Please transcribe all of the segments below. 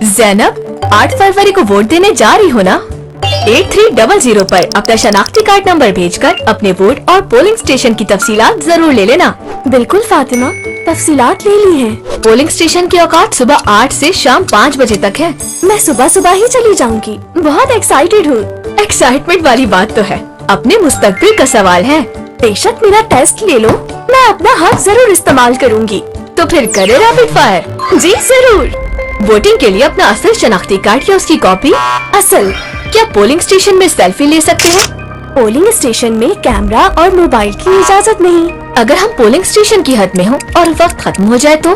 ज़ैनब, 8 फरवरी को वोट देने जा रही हो ना? 8300 पर अपना शनाख्ती कार्ड नंबर भेजकर अपने वोट और पोलिंग स्टेशन की तफसीलात जरूर ले लेना। बिल्कुल फातिमा, तफसीलात ले ली है। पोलिंग स्टेशन की औकात सुबह 8 से शाम 5 बजे तक है। मैं सुबह सुबह ही चली जाऊंगी। बहुत एक्साइटेड हूँ। एक्साइटमेंट वाली बात तो है, अपने मुस्तकबिल का सवाल है। बेशक मेरा टेस्ट ले लो, मैं अपना हक जरूर इस्तेमाल करूंगी। तो फिर करे रैपिड फायर। जी जरूर। वोटिंग के लिए अपना असल शनाख्ती कार्ड या उसकी कॉपी। असल। क्या पोलिंग स्टेशन में सेल्फी ले सकते हैं? पोलिंग स्टेशन में कैमरा और मोबाइल की इजाजत नहीं। अगर हम पोलिंग स्टेशन की हद में हो और वक्त खत्म हो जाए तो?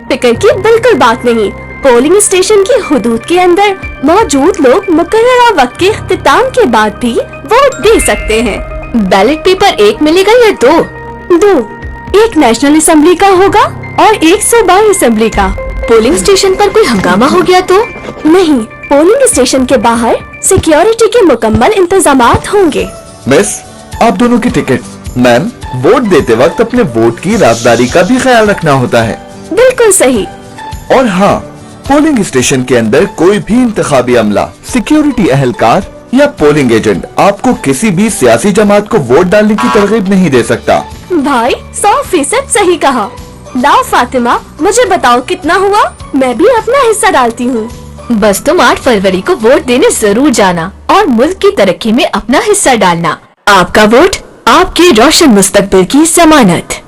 फिक्र की बिल्कुल बात नहीं। पोलिंग स्टेशन की हुदूद के अंदर मौजूद लोग मुकर्ररा वक्त के इख्तिताम के बाद भी वोट दे सकते हैं। बैलेट पेपर एक मिलेगा या दो? दो, एक नेशनल असेंबली का होगा और एक सूबाई असेंबली का। पोलिंग स्टेशन पर कोई हंगामा हो गया तो? नहीं, पोलिंग स्टेशन के बाहर सिक्योरिटी के मुकम्मल इंतजामात होंगे। मिस, आप दोनों की टिकट। मैम, वोट देते वक्त अपने वोट की राजदारी का भी ख्याल रखना होता है। बिल्कुल सही। और हाँ, पोलिंग स्टेशन के अंदर कोई भी इंतखाबी अमला, सिक्योरिटी एहलकार या पोलिंग एजेंट आपको किसी भी सियासी जमात को वोट डालने की तरगीब नहीं दे सकता। भाई 100% सही कहा। लाओ फातिमा, मुझे बताओ कितना हुआ, मैं भी अपना हिस्सा डालती हूँ। बस तुम 8 फरवरी को वोट देने जरूर जाना और मुल्क की तरक्की में अपना हिस्सा डालना। आपका वोट आपके रोशन मुस्तकबिल की जमानत।